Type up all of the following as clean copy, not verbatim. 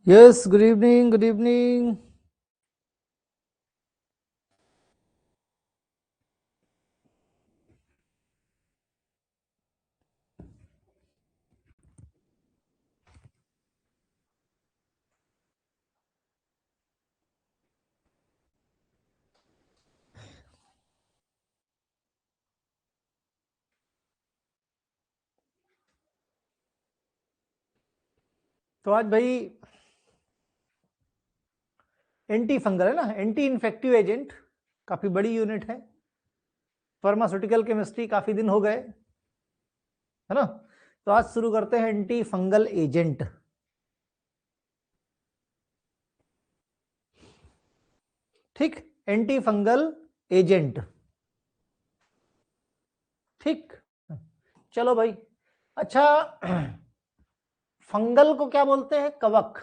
Yes, good evening, good evening. तो आज भाई एंटी फंगल है ना, एंटी इन्फेक्टिव एजेंट, काफी बड़ी यूनिट है। फार्मास्यूटिकल केमिस्ट्री काफी दिन हो गए, है ना। तो आज शुरू करते हैं एंटी फंगल एजेंट। ठीक, एंटी फंगल एजेंट। ठीक, चलो भाई। अच्छा, फंगल को क्या बोलते हैं? कवक।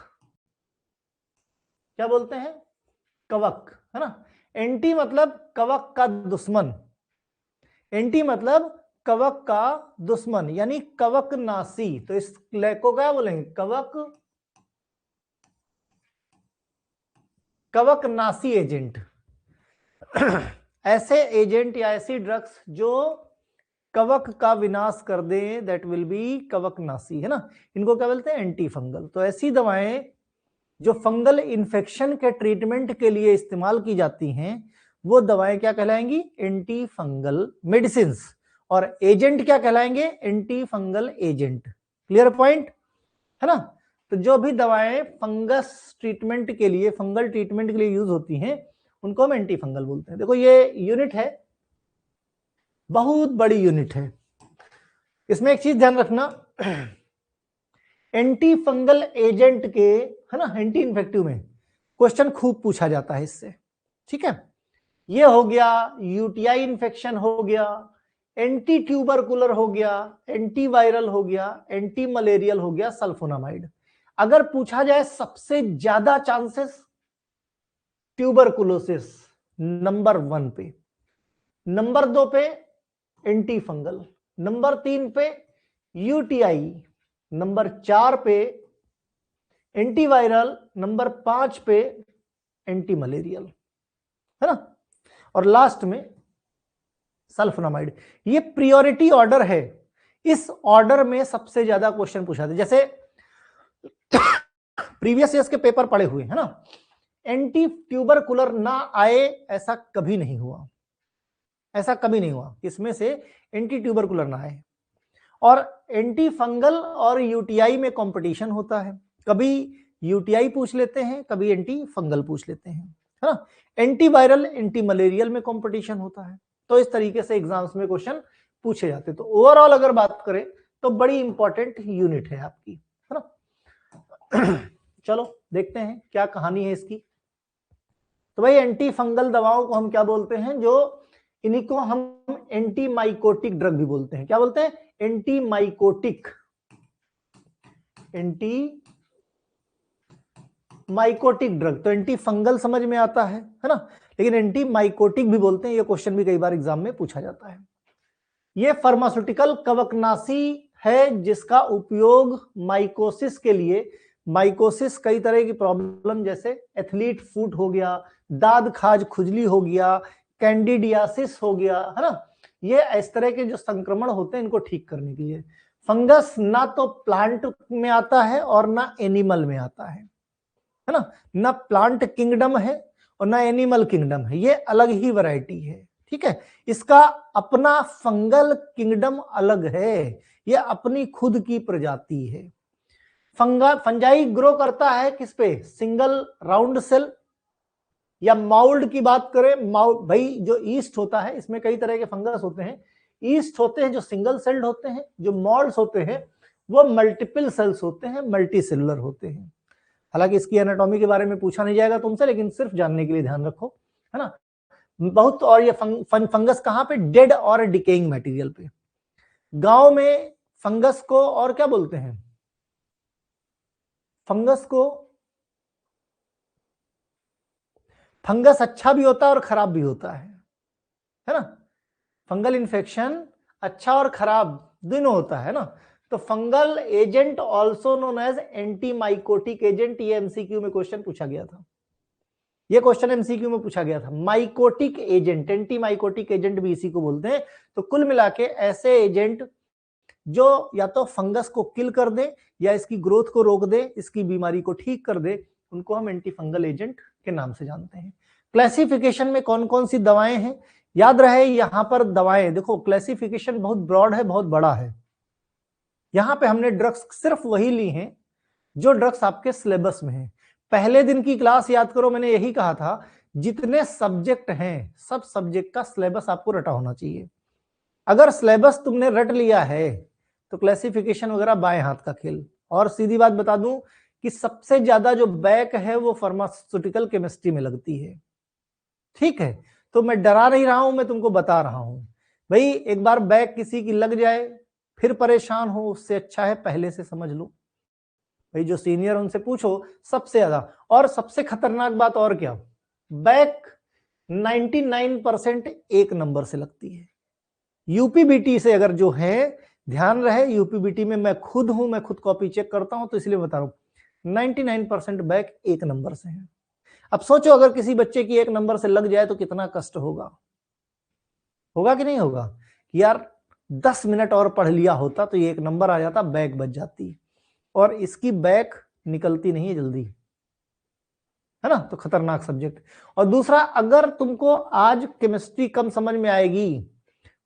क्या बोलते हैं? कवक, है ना। एंटी मतलब कवक का दुश्मन। एंटी मतलब कवक का दुश्मन, यानी कवकनाशी। तो इस को क्या बोलेंगे? कवकनाशी एजेंट। ऐसे एजेंट या ऐसी ड्रग्स जो कवक का विनाश कर दें, दैट विल बी कवकनाशी, है ना। इनको क्या बोलते हैं? Anti fungal. तो ऐसी दवाएं जो फंगल इन्फेक्शन के ट्रीटमेंट के लिए इस्तेमाल की जाती हैं, वो दवाएं क्या कहलाएंगी? Anti fungal medicine. और एजेंट क्या कहलाएंगे? Anti fungal agent. Clear point, है ना। तो जो भी दवाएं फंगस ट्रीटमेंट के लिए, फंगल ट्रीटमेंट के लिए यूज होती हैं, उनको हम एंटी फंगल बोलते हैं। देखो ये यूनिट है, बहुत बड़ी यूनिट है। इसमें एक चीज ध्यान रखना, एंटी फंगल एजेंट के, है ना, एंटी इन्फेक्टिव में क्वेश्चन खूब पूछा जाता है इससे। ठीक है, ये हो गया, यूटीआई इन्फेक्शन हो गया, एंटी ट्यूबरकुलर हो गया, एंटी वायरल हो गया, एंटी मलेरियल हो गया, सल्फोनामाइड। अगर पूछा जाए सबसे ज्यादा चांसेस ट्यूबरकुलोसिस नंबर 1 पे, नंबर 2 पे एंटी फंगल, नंबर 3 पे यूटीआई, नंबर 4 पे एंटी वायरल, नंबर 5 पे एंटी मलेरियल, है ना। और लास्ट में सल्फोनामाइड। ये प्रियोरिटी ऑर्डर है, इस ऑर्डर में सबसे ज्यादा क्वेश्चन पूछा था। जैसे प्रीवियस ईयर्स के पेपर पड़े हुए, है ना, एंटी ट्यूबरकुलर ना आए ऐसा कभी नहीं हुआ, ऐसा कभी नहीं हुआ इसमें से एंटी ट्यूबरकुलर ना आए। और एंटी फंगल और यूटीआई में कंपटीशन होता है, कभी यूटीआई पूछ लेते हैं, कभी एंटी फंगल पूछ लेते हैं, है ना। एंटी वायरल, एंटी मलेरियल में कंपटीशन होता है। तो इस तरीके से एग्जाम्स में क्वेश्चन पूछे जाते हैं। तो ओवरऑल अगर बात करें तो बड़ी इंपॉर्टेंट यूनिट है आपकी, है ना। चलो देखते हैं क्या कहानी है इसकी। तो भाई एंटी फंगल दवाओं को हम क्या बोलते हैं? जो इन्हीं को हम एंटी माइकोटिक ड्रग भी बोलते हैं। क्या बोलते हैं? Anti mycotic, anti mycotic drug. तो एंटी फंगल समझ में आता है ना, लेकिन एंटी माइकोटिक भी बोलते हैं। ये क्वेश्चन भी कई बार एग्जाम में पूछा जाता है। ये फार्मास्यूटिकल कवकनाशी है जिसका उपयोग माइकोसिस के लिए, माइकोसिस कई तरह की प्रॉब्लम जैसे एथलीट फुट हो गया, दाद खाज खुजली हो गया, कैंडिडियासिस हो गया, है ना, ये इस तरह के जो संक्रमण होते हैं इनको ठीक करने के लिए। फंगस ना तो प्लांट में आता है और ना एनिमल में आता है ना, ना प्लांट किंगडम है और ना एनिमल किंगडम है, ये अलग ही वैरायटी है। ठीक है, इसका अपना फंगल किंगडम अलग है, ये अपनी खुद की प्रजाति है। फंजाई ग्रो करता है किस पे? Single round cell. या माउल्ड की बात करें, भाई जो ईस्ट होता है इसमें कई तरह के फंगस होते हैं। ईस्ट होते हैं जो सिंगल सेल्ड होते हैं, जो मॉल्ड्स होते हैं वो मल्टीपल सेल्स होते हैं, मल्टी सेलुलर होते हैं। हालांकि इसकी एनाटॉमी के बारे में पूछा नहीं जाएगा तुमसे, लेकिन सिर्फ जानने के लिए ध्यान रखो, है ना। बहुत। और ये फंगस कहां पे? डेड और डिकेइंग मटेरियल पे। गांव में फंगस को और क्या बोलते हैं? फंगस को, फंगस अच्छा भी होता है और खराब भी होता है ना। फंगल इन्फेक्शन अच्छा और खराब दोनों होता है ना। तो fungal agent also known as antimycotic agent, ये एमसीक्यू में क्वेश्चन पूछा गया था, ये क्वेश्चन एमसीक्यू में पूछा गया था। माइकोटिक एजेंट, एंटीमाइकोटिक एजेंट भी इसी को बोलते हैं। तो कुल मिला के ऐसे एजेंट जो या तो फंगस को किल कर दे या इसकी ग्रोथ को रोक दे, इसकी बीमारी को ठीक कर दे, उनको हम एंटी फंगल एजेंट के नाम से जानते हैं। क्लासिफिकेशन में कौन कौन सी दवाएं हैं, याद रहे यहां पर दवाएं, देखो क्लासिफिकेशन बहुत ब्रॉड है, बहुत बड़ा है। यहां पे हमने ड्रग्स सिर्फ वही ली हैं जो ड्रग्स आपके सिलेबस में है। पहले दिन की क्लास याद करो, मैंने यही कहा था जितने सब्जेक्ट हैं सब सब्जेक्ट का सिलेबस आपको रटा होना चाहिए। अगर सिलेबस तुमने रट लिया है तो क्लासिफिकेशन वगैरह बाएं हाथ का खेल। और सीधी बात बता दूं कि सबसे ज्यादा जो बैक है वो फार्मास्यूटिकल केमिस्ट्री में लगती है, ठीक है। तो मैं डरा नहीं रहा हूं, मैं तुमको बता रहा हूं भाई, एक बार बैक किसी की लग जाए फिर परेशान हो, उससे अच्छा है पहले से समझ लो। भाई जो सीनियर उनसे पूछो सबसे ज्यादा। और सबसे खतरनाक बात और क्या, बैक 99% एक नंबर से लगती है। यूपीबीटी से अगर जो है, ध्यान रहे यूपीबीटी में मैं खुद हूं, मैं खुद कॉपी चेक करता हूं तो इसलिए बता रहा हूं 99% बैक एक नंबर से है। अब सोचो अगर किसी बच्चे की एक नंबर से लग जाए तो कितना कष्ट होगा, होगा कि नहीं होगा कि यार 10 मिनट और पढ़ लिया होता तो ये एक नंबर आ जाता, बैक बच जाती। और इसकी बैक निकलती नहीं है जल्दी, है ना, तो खतरनाक सब्जेक्ट। और दूसरा, अगर तुमको आज केमिस्ट्री कम समझ में आएगी,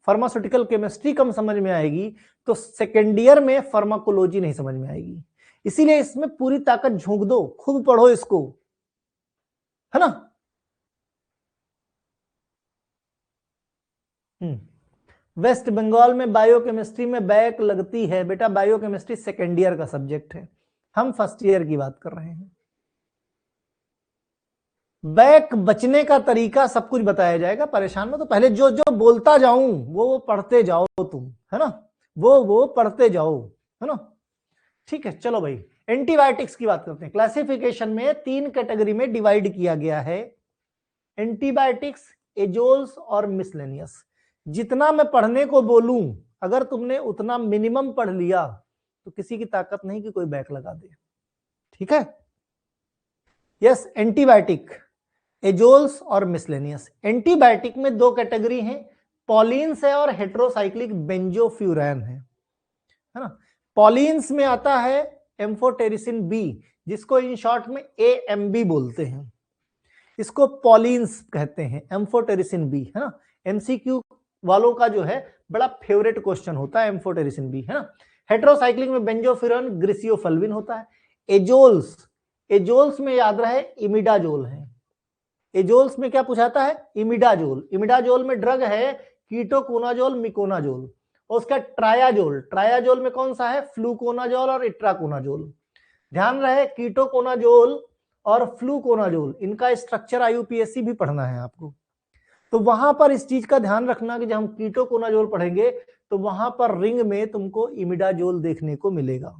फार्मास्यूटिकल केमिस्ट्री कम समझ में आएगी, तो सेकेंड ईयर में फार्माकोलॉजी नहीं समझ में आएगी। इसीलिए इसमें पूरी ताकत झोंक दो, खूब पढ़ो इसको, है ना। वेस्ट बंगाल में बायोकेमिस्ट्री में बैक लगती है बेटा, बायोकेमिस्ट्री सेकेंड ईयर का सब्जेक्ट है, हम फर्स्ट ईयर की बात कर रहे हैं। बैक बचने का तरीका सब कुछ बताया जाएगा, परेशान मत। तो पहले जो जो बोलता जाऊं वो पढ़ते जाओ तुम, है ना, वो पढ़ते जाओ, है ना, ठीक है। चलो भाई एंटीबायोटिक्स की बात करते हैं। क्लासिफिकेशन में 3 कैटेगरी में डिवाइड किया गया है, एंटीबायोटिक्स, एजोल्स और मिसलेनियस। जितना मैं पढ़ने को बोलूं अगर तुमने उतना मिनिमम पढ़ लिया तो किसी की ताकत नहीं कि कोई बैक लगा दे, ठीक है। यस, एंटीबायोटिक, एजोल्स और मिसलेनियस। एंटीबायोटिक में 2 कैटेगरी हैं, पॉलिन्स है और हेट्रोसाइक्लिक बेंजोफ्यूरैन है ना। पॉलिन्स में आता है एम्फोटेरिसिन बी, जिसको इन शॉर्ट में एएमबी बोलते हैं, इसको पॉलिन्स कहते हैं, एम्फोटेरिसिन बी, है ना। एमसीक्यू वालों का जो है बड़ा फेवरेट क्वेश्चन होता है एम्फोटेरिसिन बी, है ना। हेट्रोसाइक्लिक में बेंजोफ्यूरैन ग्रिसियोफल्विन होता है। एजोल्स, एजोल्स में याद रहे इमिडाजोल है। एजोल्स में क्या पूछाता है, इमिडाजोल। इमिडाजोल में ड्रग है कीटोकोनाजोल, मिकोनाजोल, और उसका ट्रायाजोल, ट्रायाजोल में कौन सा है, फ्लूकोनाजोल और इट्राकोनाजोल। ध्यान रहे कीटोकोनाजोल और फ्लूकोनाजोल, इनका स्ट्रक्चर आईयूपीएससी भी पढ़ना है आपको। तो वहां पर इस चीज का ध्यान रखना कि जब हम कीटोकोनाजोल पढ़ेंगे तो वहां पर रिंग में तुमको इमिडाजोल देखने को मिलेगा।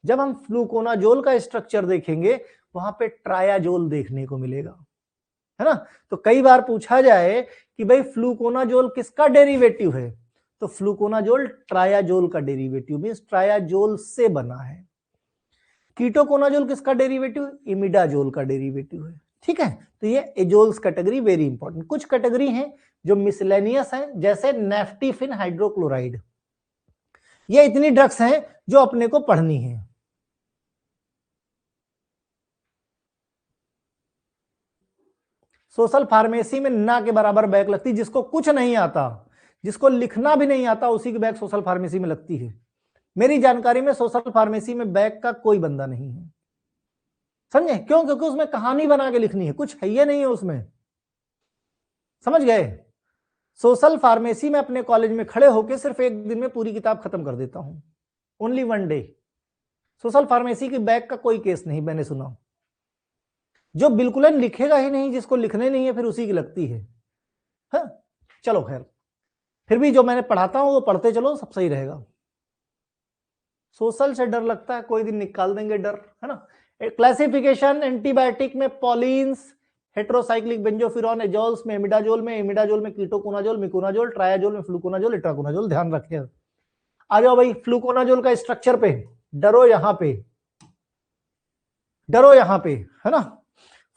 जब हम फ्लूकोनाजोल का स्ट्रक्चर देखेंगे वहां पे ट्रायाजोल देखने को मिलेगा, है ना। तो कई बार पूछा जाए कि भाई फ्लूकोनाजोल किसका डेरिवेटिव है, तो फ्लूकोनाजोल ट्रायाजोल का डेरिवेटिव, मींस ट्रायाजोल से बना है। कीटोकोनाजोल किसका डेरिवेटिव, इमिडाजोल का डेरिवेटिव है, ठीक है। तो ये एजोल्स कैटेगरी वेरी इंपॉर्टेंट। कुछ कैटेगरी हैं जो मिसलेनियस हैं, जैसे नेफ्टिफिन हाइड्रोक्लोराइड, ये इतनी ड्रग्स हैं जो अपने को पढ़नी है। सोशल फार्मेसी में ना के बराबर बैक लगती, जिसको कुछ नहीं आता, जिसको लिखना भी नहीं आता, उसी की बैक सोशल फार्मेसी में लगती है। मेरी जानकारी में सोशल फार्मेसी में बैक का कोई बंदा नहीं है, समझे क्यों, क्योंकि उसमें कहानी बना के लिखनी है, कुछ है ये नहीं है उसमें, समझ गए। सोशल फार्मेसी में अपने कॉलेज में खड़े होकर सिर्फ एक दिन में पूरी किताब खत्म कर देता हूं, ओनली 1 डे। सोशल फार्मेसी की बैक का कोई केस नहीं मैंने सुना। जो बिल्कुल लिखेगा ही नहीं, जिसको लिखने नहीं है, फिर उसी की लगती है। हाँ? चलो खैर, फिर भी जो मैंने पढ़ाता हूं वो पढ़ते चलो, सब सही रहेगा। सोशल से डर लगता है, कोई दिन निकाल देंगे डर, है ना। क्लासिफिकेशन एंटीबायोटिक में पॉलिन्स, हेट्रोसाइक्लिक बेंजोफिरॉन, एजोल्स में इमिडाजोल में कीटोकोनाजोल, मिकोनाजोल, ट्रायाजोल में फ्लूकोनाजोल, इट्राकोनाजोल, ध्यान रखिए। आ जाओ भाई फ्लूकोनाजोल का स्ट्रक्चर पे, डरो यहां पे, डरो यहां पे, है ना।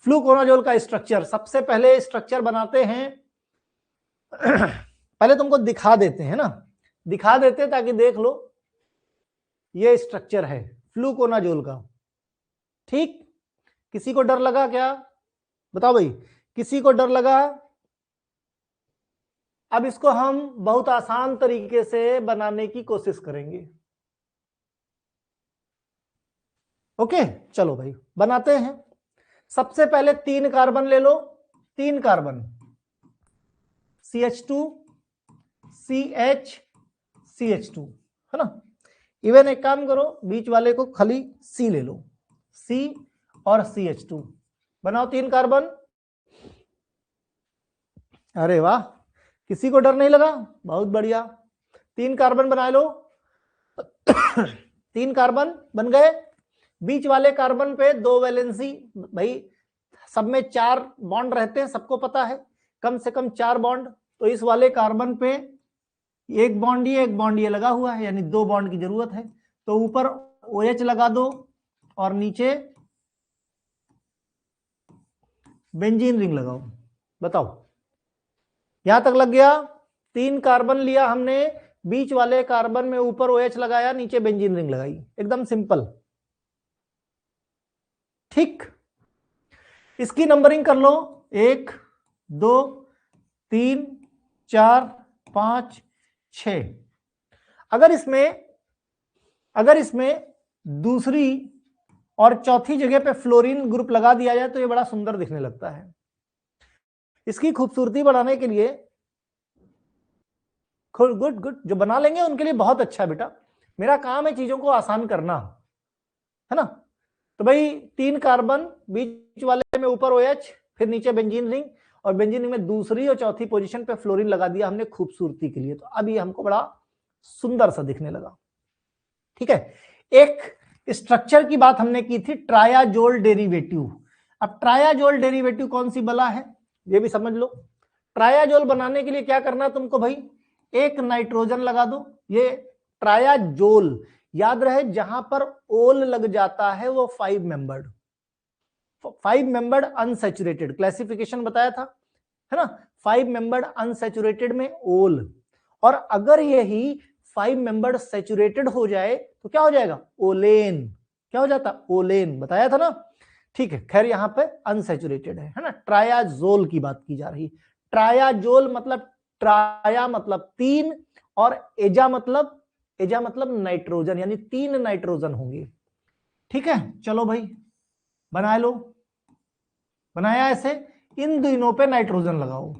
फ्लूकोनाजोल का स्ट्रक्चर, सबसे पहले स्ट्रक्चर बनाते हैं पहले तुमको दिखा देते हैं ना, दिखा देते ताकि देख लो, ये स्ट्रक्चर है फ्लूकोनाजोल का। ठीक, किसी को डर लगा क्या, बताओ भाई, किसी को डर लगा। अब इसको हम बहुत आसान तरीके से बनाने की कोशिश करेंगे। ओके, चलो भाई बनाते हैं। सबसे पहले 3 कार्बन ले लो, 3 कार्बन, CH2 CH CH2, है ना। इवन एक काम करो, बीच वाले को खाली C ले लो, C और CH2 बनाओ 3 कार्बन। अरे वाह, किसी को डर नहीं लगा, बहुत बढ़िया, 3 कार्बन बना लो 3 कार्बन बन गए। बीच वाले कार्बन पे 2 वैलेंसी, भाई सब में 4 बॉन्ड रहते हैं, सबको पता है, कम से कम 4 बॉन्ड। तो इस वाले कार्बन पे 1 बॉन्ड ये 1 बॉन्ड ये लगा हुआ है, यानी 2 बॉन्ड की जरूरत है। तो ऊपर OH लगा दो और नीचे बेंजीन रिंग लगाओ। बताओ, यहां तक लग गया। 3 कार्बन लिया हमने, बीच वाले कार्बन में ऊपर OH लगाया, नीचे बेंजीन रिंग लगाई, एकदम सिंपल। ठीक, इसकी नंबरिंग कर लो, 1 2 3 4 5 6। अगर इसमें दूसरी और चौथी जगह पे फ्लोरीन ग्रुप लगा दिया जाए तो ये बड़ा सुंदर दिखने लगता है। इसकी खूबसूरती बढ़ाने के लिए, गुड गुड, जो बना लेंगे उनके लिए बहुत अच्छा बेटा, मेरा काम है चीजों को आसान करना, है ना। तो भाई 3 कार्बन, बीच वाले में ऊपर OH, फिर नीचे बेंजीन रिंग, और बेंजीन रिंग में दूसरी और चौथी पोजीशन पे फ्लोरीन लगा दिया हमने खूबसूरती के लिए। तो अब ये हमको बड़ा सुंदर सा दिखने लगा। ठीक है, एक स्ट्रक्चर की बात हमने की थी, ट्रायाजोल डेरिवेटिव। अब ट्रायाजोल डेरिवेटिव कौन सी बला है ये भी समझ लो। ट्रायाजोल बनाने के लिए क्या करना है तुमको भाई, एक नाइट्रोजन लगा दो। ये ट्रायाजोल याद रहे, जहां पर ओल लग जाता है वो 5 मेंबर्ड अनसैचुरेटेड, क्लासिफिकेशन बताया था, है ना। 5 मेंबर्ड अनसैचुरेटेड में ओल, और अगर यही 5 मेंबर्ड सैचुरेटेड हो जाए तो क्या हो जाएगा, ओलेन। क्या हो जाता, ओलेन, बताया था ना। ठीक है, खैर यहां पे अनसैचुरेटेड है ना। ट्रायाजोल की बात की जा रही। ट्रायाजोल मतलब, ट्राया मतलब 3 और एजा मतलब नाइट्रोजन, यानी 3 नाइट्रोजन होंगे। ठीक है, चलो भाई बना लो, बनाया ऐसे, इन दोनों पे नाइट्रोजन लगाओ।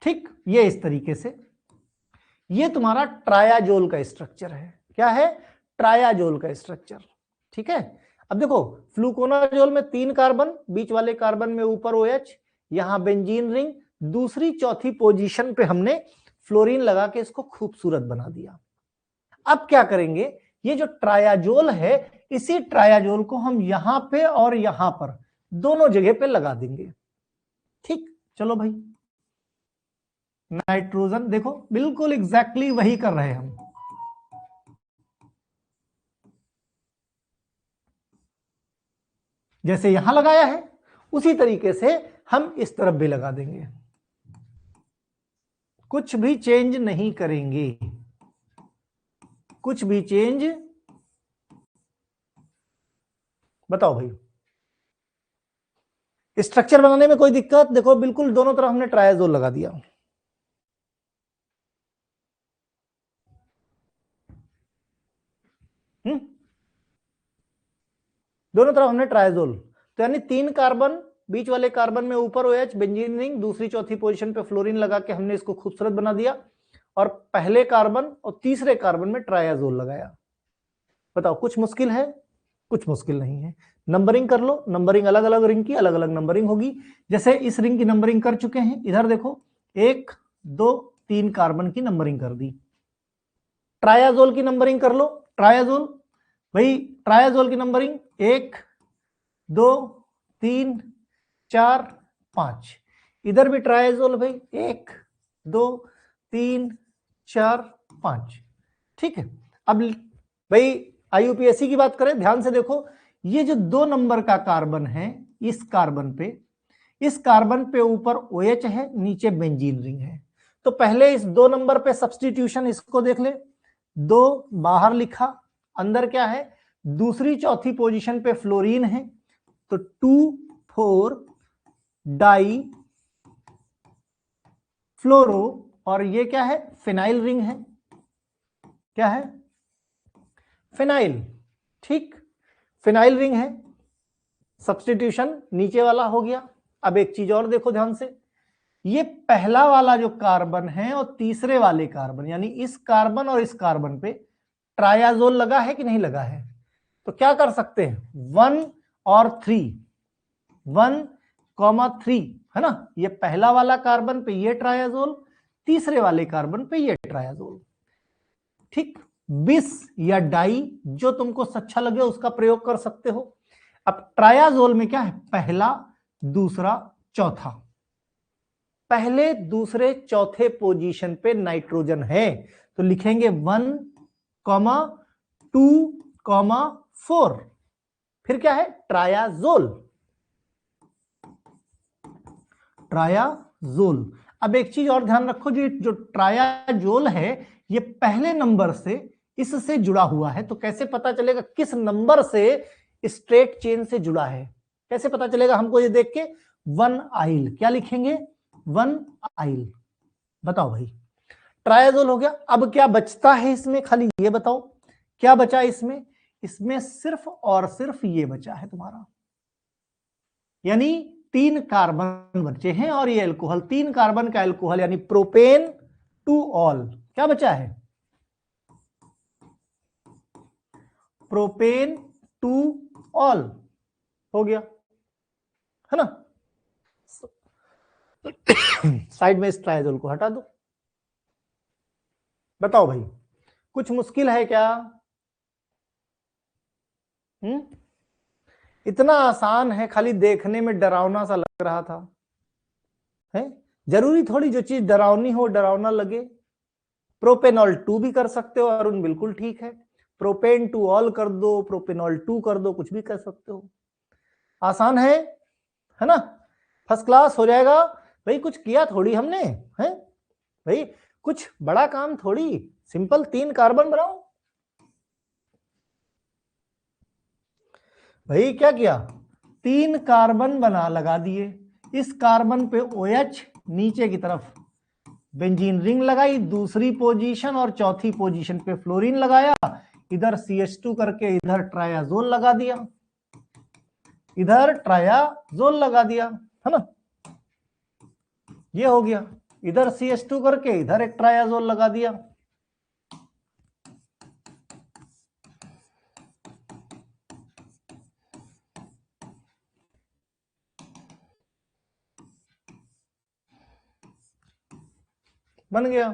ठीक, ये इस तरीके से, ये तुम्हारा ट्रायाजोल का स्ट्रक्चर है। क्या है, ट्रायाजोल का स्ट्रक्चर। ठीक है, अब देखो फ्लूकोनाजोल में 3 कार्बन, बीच वाले कार्बन में ऊपर OH, यहां बेंजीन रिंग, दूसरी चौथी पोजीशन पे हमने फ्लोरीन लगा के इसको खूबसूरत बना दिया। अब क्या करेंगे, ये जो ट्रायाजोल है, इसी ट्रायाजोल को हम यहां पे और यहां पर दोनों जगह पे लगा देंगे। ठीक, चलो भाई, नाइट्रोजन देखो बिल्कुल एग्जैक्टली वही कर रहे हैं हम। जैसे यहां लगाया है उसी तरीके से हम इस तरफ भी लगा देंगे, कुछ भी चेंज नहीं करेंगे, कुछ भी चेंज। बताओ भाई, स्ट्रक्चर बनाने में कोई दिक्कत, देखो बिल्कुल दोनों तरफ हमने ट्रायाजोल लगा दिया। दोनों तरफ हमने ट्रायाजोल, तो यानी 3 कार्बन, बीच वाले कार्बन में ऊपर OH, बेंजीन रिंग, दूसरी चौथी पोजीशन पे फ्लोरीन लगा के हमने इसको खूबसूरत बना दिया, और पहले कार्बन और तीसरे कार्बन में ट्रायाजोल लगाया। बताओ कुछ मुश्किल है, कुछ मुश्किल नहीं है। नंबरिंग कर लो, नंबरिंग अलग अलग रिंग की अलग अलग नंबरिंग होगी। जैसे इस रिंग की नंबरिंग कर चुके हैं, इधर देखो 1 2 3 कार्बन की नंबरिंग कर दी। ट्रायाजोल की नंबरिंग कर लो, ट्रायाजोल भाई, ट्रायाजोल की नंबरिंग 1 2 3 4 5। इधर भी ट्रायाजोल भाई, 1 2 3 4 5। ठीक है, अब भाई IUPAC की बात करें, ध्यान से देखो, ये जो 2 नंबर का कार्बन है, इस कार्बन पे ऊपर OH है, नीचे बेंजीन रिंग है। तो पहले इस 2 नंबर पे सब्स्टिट्यूशन, इसको देख ले, 2 बाहर लिखा, अंदर क्या है, दूसरी चौथी पोजीशन पे फ्लोरीन है, तो 2,4 डाई फ्लोरो, और ये क्या है, फिनाइल रिंग है, क्या है, फिनाइल। ठीक, फिनाइल रिंग है, सब्स्टिट्यूशन नीचे वाला हो गया। अब एक चीज और देखो ध्यान से, ये पहला वाला जो कार्बन है और तीसरे वाले कार्बन, यानी इस कार्बन और इस कार्बन पे ट्रायाजोल लगा है कि नहीं लगा है? तो क्या कर सकते हैं, 1 और 3, 1,3 है ना, ये पहला वाला कार्बन पे ये ट्रायाजोल, तीसरे वाले कार्बन पे ये ट्रायाजोल। ठीक, बिस या डाई, जो तुमको अच्छा लगे उसका प्रयोग कर सकते हो। अब ट्रायाजोल में क्या है, पहला, दूसरा, चौथा, पहले दूसरे चौथे पोजीशन पे नाइट्रोजन है, तो लिखेंगे 1, 2, 4, फिर क्या है, ट्रायाजोल, ट्रायाजोल। अब एक चीज और ध्यान रखो, जो ट्रायाजोल है ये पहले नंबर से इससे जुड़ा हुआ है, तो कैसे पता चलेगा किस नंबर से स्ट्रेट चेन से जुड़ा है, कैसे पता चलेगा हमको, ये देख के 1 आइल, क्या लिखेंगे, 1 आइल। बताओ भाई, ट्रायाजोल हो गया। अब क्या बचता है इसमें, खाली ये बताओ क्या बचा इसमें, इसमें सिर्फ और सिर्फ ये बचा है तुम्हारा, यानी 3 कार्बन बचे हैं, और ये अल्कोहल, 3 कार्बन का अल्कोहल, यानी प्रोपेन टू ऑल, क्या बचा है, प्रोपेन टू ऑल हो गया, है ना। साइड में इस ट्रायाजोल को हटा दो। बताओ भाई, कुछ मुश्किल है क्या? इतना आसान है, खाली देखने में डरावना सा लग रहा था, है जरूरी थोड़ी जो चीज डरावनी हो डरावना लगे। प्रोपेनॉल 2 भी कर सकते हो अरुण, बिल्कुल ठीक है, प्रोपेन टू ऑल कर दो, प्रोपेनॉल 2 कर दो, कुछ भी कर सकते हो, आसान है ना, फर्स्ट क्लास हो जाएगा भाई। कुछ किया थोड़ी हमने, है भाई, कुछ बड़ा काम थोड़ी, सिंपल 3 कार्बन बनाओ भाई, क्या किया, 3 कार्बन बना लगा दिए, इस कार्बन पे OH, नीचे की तरफ बेंजीन रिंग लगाई, दूसरी पोजीशन और चौथी पोजीशन पे फ्लोरीन लगाया, इधर CH2 करके इधर ट्रायाजोल लगा दिया, इधर ट्रायाजोल लगा दिया, है ना, ये हो गया, इधर CH2 करके इधर एक ट्रायाजोल लगा दिया। बन गया,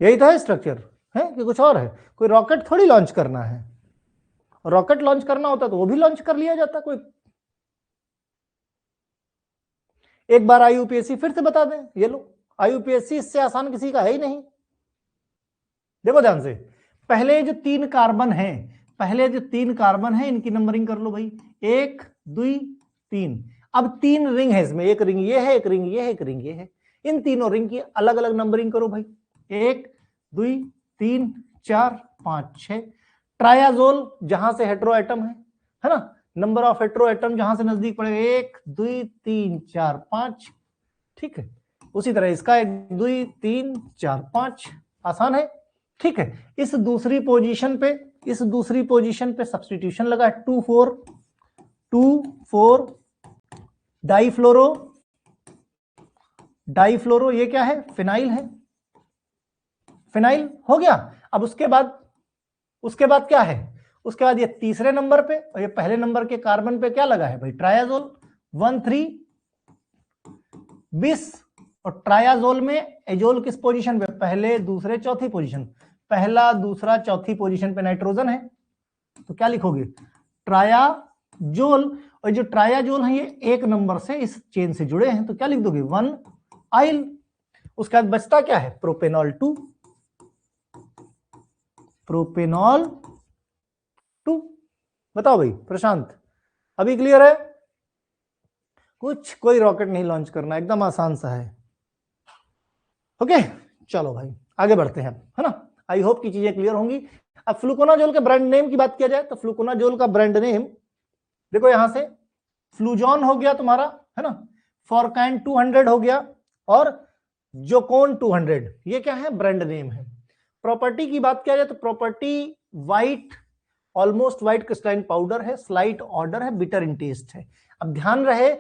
यही तो है स्ट्रक्चर, है कि कुछ और है? कोई रॉकेट थोड़ी लॉन्च करना है, रॉकेट लॉन्च करना होता तो वो भी लॉन्च कर लिया जाता। कोई एक बार IUPAC फिर से बता दें, ये लो IUPAC, इससे आसान किसी का है ही नहीं। देखो ध्यान से, पहले जो 3 कार्बन है, पहले जो 3 कार्बन है इनकी नंबरिंग कर लो भाई, 1 2 3। अब 3 रिंग है इसमें, एक रिंग ये है, एक रिंग ये है, एक रिंग ये है, इन तीनों रिंग की अलग अलग नंबरिंग करो भाई, 1 2 3 4 5 6। ट्रायाजोल जहां से हेटेरो एटम है ना, नंबर ऑफ हेटेरो एटम जहां से नजदीक पड़ेगा, 1 2 3 4 5, ठीक है। उसी तरह इसका 1 2 3 4 5, आसान है, ठीक है। इस दूसरी पोजीशन पे सब्स्टिट्यूशन लगा है, 2 4 डाईफ्लोरो, ये क्या है, फिनाइल है, फिनाइल हो गया। अब उसके बाद क्या है, उसके बाद ये तीसरे नंबर पे और ये पहले नंबर के कार्बन पे क्या लगा है भाई, ट्रायाजोल, 1 3 बिस। और ट्रायाजोल में एजोल किस पोजीशन पे, पहले दूसरे चौथी पोजीशन, पहला दूसरा चौथी पोजीशन पे नाइट्रोजन है, तो क्या लिखोगे, ट्रायाजोल। और जो ट्रायाजोल है ये 1 नंबर से इस चेन से जुड़े हैं, तो क्या लिख दोगे, 1 आइल। उसके बाद बचता क्या है, प्रोपेनॉल 2, प्रोपेनॉल 2। बताओ भाई प्रशांत, अभी क्लियर है? कोई रॉकेट नहीं लॉन्च करना, एकदम आसान सा है। ओके चलो भाई आगे बढ़ते हैं, है ना। आई होप की चीजें क्लियर होंगी। अब फ्लूकोनाजोल के ब्रांड नेम की बात किया जाए तो फ्लूकोनाजोल का ब्रांड नेम देखो यहां से फ्लूजॉन हो गया तुम्हारा, है ना, फॉरकैन 200 हो गया, और जोकोन 200, ये क्या है? ब्रांड नेम है। प्रॉपर्टी की बात किया जाए तो property white, almost white crystalline powder है, स्लाइट ऑर्डर है, बिटर इन टेस्ट है। अब ध्यान रहे,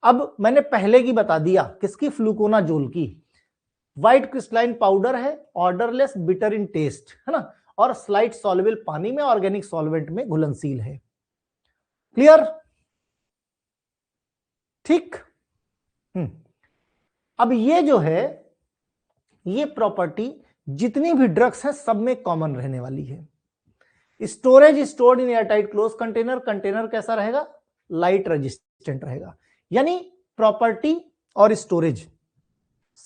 अब मैंने पहले की बता दिया, किसकी? फ्लूकोनाजोल की। व्हाइट क्रिस्टलाइन पाउडर है, ऑर्डरलेस, बिटर इन टेस्ट, है ना, और स्लाइट सॉल्युबल पानी में, ऑर्गेनिक सॉल्वेंट में घुलनशील है। क्लियर? ठीक। अब ये जो है, ये प्रॉपर्टी जितनी भी ड्रग्स हैं सब में कॉमन रहने वाली है। Storage stored in airtight close container, container कैसा रहेगा? लाइट रेजिस्टेंट रहेगा। यानी प्रॉपर्टी और स्टोरेज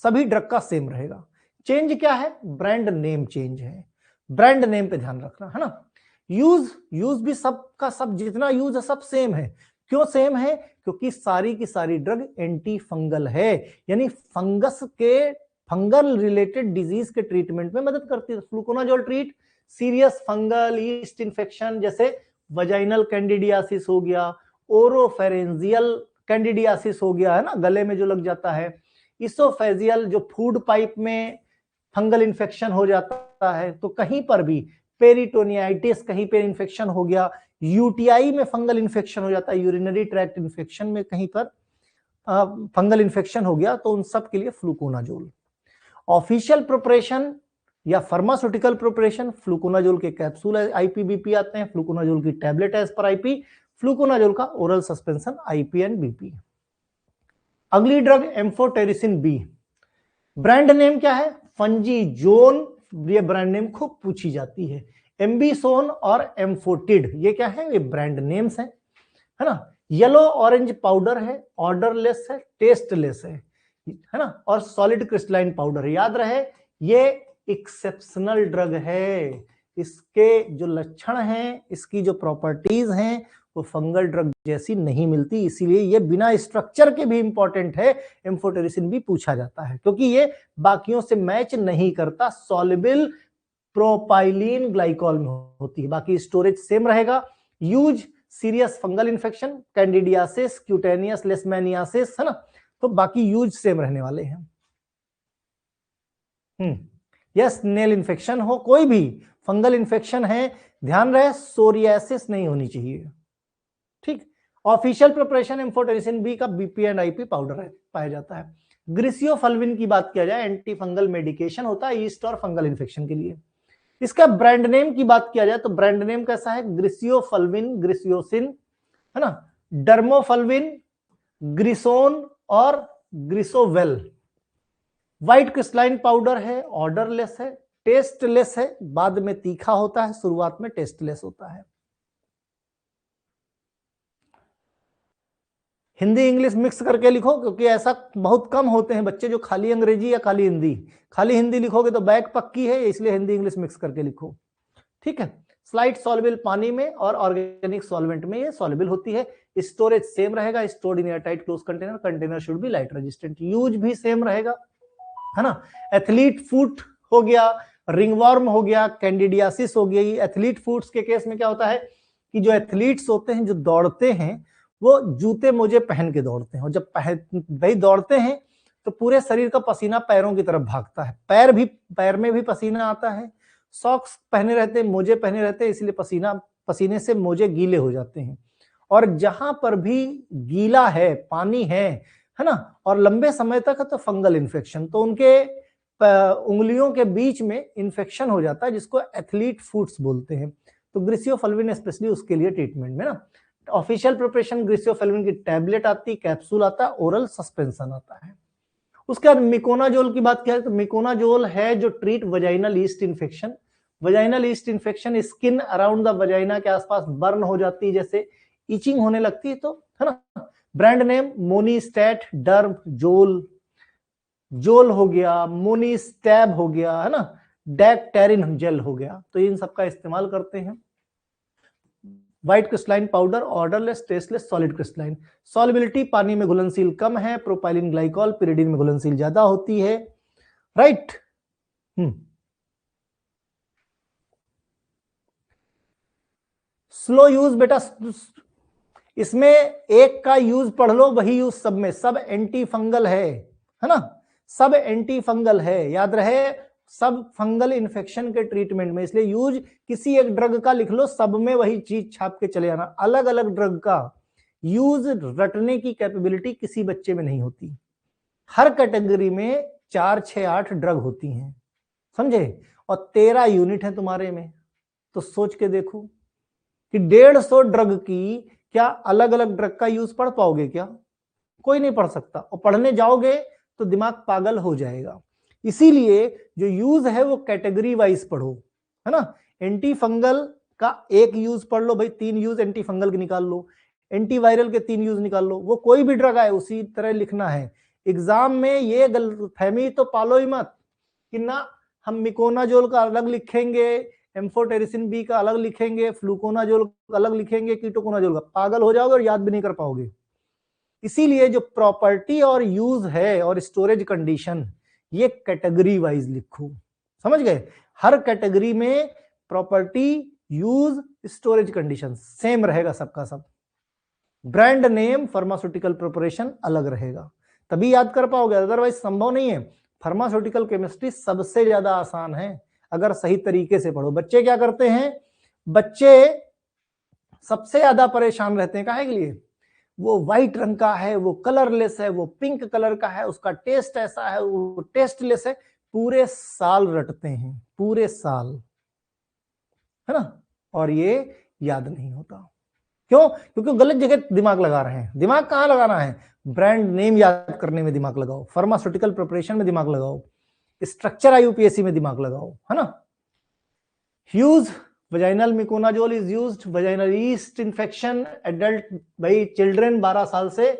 सभी ड्रग का सेम रहेगा। चेंज क्या है? ब्रांड नेम चेंज है। ब्रांड नेम पे ध्यान रखना, है ना। यूज भी सबका सब जितना यूज है सब सेम है। क्यों सेम है? क्योंकि सारी की सारी ड्रग एंटी फंगल है, यानी फंगल रिलेटेड डिजीज के ट्रीटमेंट में मदद करती है। Fluconazole treat serious fungal east infection, जैसे वजाइनल कैंडिडियासिस हो गया, ओरोफेरेंजियल कैंडिडियासिस हो गया, है ना, गले में जो लग जाता है, इसोफेजियल जो फूड पाइप में फंगल इन्फेक्शन हो जाता है, तो कहीं पर भी पेरिटोनियाइटिस, कहीं पे इन्फेक्शन हो गया, यूटीआई में फंगल इन्फेक्शन हो जाता है, यूरिनरी ट्रैक्ट इन्फेक्शन में कहीं पर फंगल इन्फेक्शन हो गया, तो उन सब के लिए फ्लूकोनाजोल। ऑफिशियल प्रिपरेशन या फार्मास्यूटिकल प्रिपरेशन, फ्लूकोनाजोल के कैप्सूल आईपीबीपी आते हैं, फ्लूकोनाजोल की tablet as per IP, fluconazole का oral suspension IP and BP. अगली drug amphotericin B, brand name क्या है? फंजीजोन, ये ब्रांड नेम खूब पूछी जाती है। एम्बिसोन और एम्फोटिड, ये क्या है? ये ब्रांड नेम्स है ना। येलो ऑरेंज पाउडर है, ऑर्डरलेस है, टेस्टलेस है ना, और सॉलिड क्रिस्टलाइन पाउडर है। याद रहे ये एक्सेप्शनल ड्रग है, इसके जो लक्षण हैं, इसकी जो प्रॉपर्टीज हैं, वो फंगल ड्रग जैसी नहीं मिलती, इसीलिए ये बिना स्ट्रक्चर के भी इंपॉर्टेंट है। एम्फोटेरिसिन भी पूछा जाता है क्योंकि ये बाकियों से मैच नहीं करता, सॉल्युबल प्रोपाइलीन ग्लाइकॉल में होती है, बाकी स्टोरेज सेम रहेगा। Use serious fungal infection, candidiasis, cutaneous leishmaniasis, है ना, तो बाकी यूज सेम रहने वाले हैं। यस, नेल इन्फेक्शन हो, कोई भी फंगल इन्फेक्शन है, ध्यान रहे सोरियासिस नहीं होनी चाहिए। ठीक। ऑफिशियल प्रिपरेशन एम्फोटेरिसिन बी का बीपी एंड आईपी पाउडर पाया जाता है। ग्रिसियोफल्विन की बात किया जाए, एंटी फंगल मेडिकेशन होता है ईस्ट और फंगल इन्फेक्शन के लिए। इसका ब्रांड नेम की बात किया जाए तो ब्रांड नेम कैसा है? ग्रिसियोफल्विन, ग्रिसियोसिन, है ना, डर्मोफल्विन, ग्रिसोन और ग्रिसोवेल। व्हाइट क्रिस्टलाइन पाउडर है, ऑर्डरलेस है, टेस्टलेस है, बाद में तीखा होता है, शुरुआत में टेस्टलेस होता है। हिंदी इंग्लिश मिक्स करके लिखो, क्योंकि ऐसा बहुत कम होते हैं बच्चे जो खाली अंग्रेजी या खाली हिंदी, खाली हिंदी लिखोगे तो बैक पक्की है, इसलिए हिंदी इंग्लिश मिक्स करके लिखो। ठीक है। स्लाइट सॉल्युबल पानी में और ऑर्गेनिक सॉल्वेंट में ये सॉल्युबल होती है। स्टोरेज सेम रहेगा, stored in airtight close container, container should be light resistant. Use भी सेम रहेगा, है ना। एथलीट फुट हो गया, रिंगवर्म हो गया, कैंडिडियासिस हो गई। एथलीट फुट्स के केस में क्या होता है कि जो एथलीट्स होते हैं, जो दौड़ते हैं, वो जूते मोजे पहन के दौड़ते हैं, और जब भाई दौड़ते हैं तो पूरे शरीर का पसीना पैरों की तरफ भागता है, पैर में भी पसीना आता है, सॉक्स पहने रहते हैं, मोजे पहने रहते हैं, इसलिए पसीने से मोजे गीले हो जाते हैं। और जहां पर भी गीला है, पानी है ना, और लंबे समय तक है तो फंगल इन्फेक्शन, तो उनके उंगलियों के बीच में इन्फेक्शन हो जाता है, जिसको एथलीट फुट्स बोलते हैं। तो ग्रिसियोफल्विन स्पेशली उसके लिए ट्रीटमेंट में ना। ऑफिशियल प्रिपरेशन ग्रिसियोफल्विन की टैबलेट आती, कैप्सूल आता, ओरल सस्पेंशन आता है। उसके बाद मिकोनाजोल की बात किया तो मिकोनाजोल है जो treat vaginal east infection. Vaginal east infection, skin around the vagina के आसपास बर्न हो जाती है, जैसे इचिंग होने लगती है, तो है ना। ब्रांड नेम मोनिस्टैट, डर्म जोल, जोल हो गया, मोनिस्टैब हो गया, है ना, डैक्टेरिन जेल हो गया, तो इन सबका इस्तेमाल करते हैं। White crystalline powder, odourless, tasteless, solid crystalline. Solubility पानी में घुलनशील कम है, प्रोपाइलिन ग्लाइकॉल पिरिडिन में घुलनशील ज्यादा होती है, राइट। स्लो यूज बेटा, इसमें एक का यूज पढ़ लो, वही यूज सब में, सब एंटी फंगल है ना, सब एंटी फंगल है, याद रहे, सब फंगल इन्फेक्शन के ट्रीटमेंट में, इसलिए यूज किसी एक ड्रग का लिख लो, सब में वही चीज छाप के चले आना। अलग अलग ड्रग का यूज रटने की कैपेबिलिटी किसी बच्चे में नहीं होती। हर कैटेगरी में 4, 6, 8 ड्रग होती हैं, समझे, और 13 यूनिट है तुम्हारे में, तो सोच के देखो कि 150 ड्रग की क्या अलग अलग ड्रग का यूज पढ़ पाओगे क्या? कोई नहीं पढ़ सकता, और पढ़ने जाओगे तो दिमाग पागल हो जाएगा। इसीलिए जो यूज है वो कैटेगरी वाइज पढ़ो, है ना। एंटी फंगल का एक यूज पढ़ लो भाई, 3 यूज एंटी फंगल के निकाल लो, एंटीवायरल के 3 यूज निकाल लो, वो कोई भी ड्रग आए उसी तरह लिखना है। एग्जाम में ये गलतफहमी तो पालो ही मत कि ना हम मिकोनाजोल का अलग लिखेंगे, एम्फोटेरिसिन बी का अलग लिखेंगे, फ्लूकोनाजोल का अलग लिखेंगे, कीटोकोनाजोल का, पागल हो जाओगे और याद भी नहीं कर पाओगे। इसीलिए जो प्रॉपर्टी और यूज है और स्टोरेज कंडीशन, ये कैटेगरी वाइज लिखो, समझ गए। हर कैटेगरी में property, use, storage condition same रहेगा सबका सब। ब्रांड नेम, फार्मास्यूटिकल प्रिपरेशन अलग रहेगा, तभी याद कर पाओगे, अदरवाइज संभव नहीं है। फार्मास्यूटिकल केमिस्ट्री सबसे ज्यादा आसान है अगर सही तरीके से पढ़ो। बच्चे क्या करते हैं, बच्चे सबसे ज्यादा परेशान रहते हैं, काहे के लिए? वो व्हाइट रंग का है, वो कलरलेस है, वो पिंक कलर का है, उसका टेस्ट ऐसा है, वो टेस्टलेस है, पूरे साल रटते हैं, पूरे साल, है ना, और ये याद नहीं होता। क्यों? क्योंकि गलत जगह दिमाग लगा रहे हैं। दिमाग कहां लगाना है? ब्रांड नेम याद करने में दिमाग लगाओ, फार्मास्यूटिकल प्रिपरेशन में दिमाग लगाओ, स्ट्रक्चर आईयूपीएसी में दिमाग लगाओ, है ना। Use vaginal miconazole is used vaginal east infection, adult भाई चिल्ड्रन 12 साल से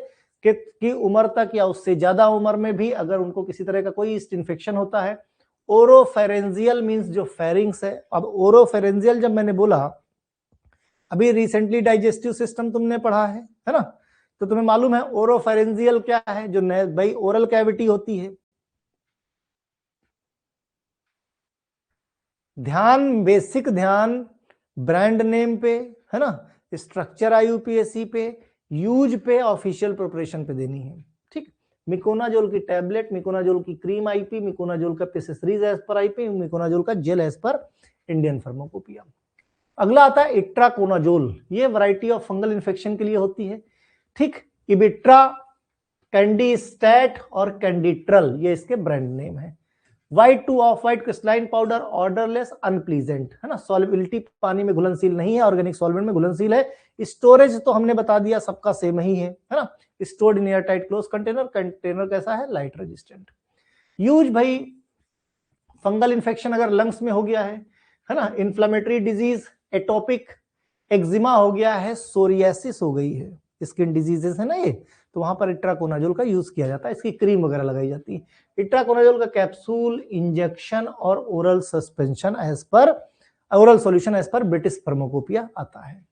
की उम्र तक या उससे ज्यादा उम्र में भी अगर उनको किसी तरह का कोई ईस्ट इन्फेक्शन होता है। ओरोफेरेंजियल मींस जो फेरिंग्स है। अब ओरोफेरेंजियल जब मैंने बोला, अभी रिसेंटली डाइजेस्टिव सिस्टम तुमने पढ़ा है ना, तो तुम्हें मालूम है ओरोफेरेंजियल क्या है, जो भाई ओरल कैविटी होती है। ध्यान, बेसिक ध्यान ब्रांड नेम पे, है ना, स्ट्रक्चर आईयूपीएसी पे, यूज पे, ऑफिशियल प्रिपरेशन पे देनी है, ठीक। मिकोनाजोल की टैबलेट, मिकोनाजोल की क्रीम आईपी, मिकोनाजोल का pessaries as per IP, miconazole का gel as per Indian pharmacopoeia. अगला आता है इट्राकोनाजोल, ये वैरायटी ऑफ फंगल इन्फेक्शन के लिए होती है, ठीक। इबिट्रा, कैंडीस्टैट और कैंडीट्रल, ये इसके ब्रांड नेम है। White two of white crystalline powder, odourless, unpleasant, है ना, सॉल्युबिलिटी पानी में घुलनशील नहीं है, ऑर्गेनिक सॉल्वेंट में घुलनशील है। स्टोरेज तो हमने बता दिया सबका सेम ही है ना, stored in air tight close container, container कैसा है, लाइट रेजिस्टेंट। यूज भाई, फंगल इन्फेक्शन अगर लंग्स में हो गया है ना, इन्फ्लेमेटरी डिजीज, एटोपिक एक्जिमा हो गया है, सोरियासिस हो गई है, स्किन डिजीजेस है ना ये, तो वहां पर इट्राकोनाजोल का यूज किया जाता है, इसकी क्रीम वगैरह लगाई जाती है। इट्राकोनाजोल का कैप्सूल, इंजेक्शन और oral suspension as per, oral solution as per British pharmacopoeia आता है।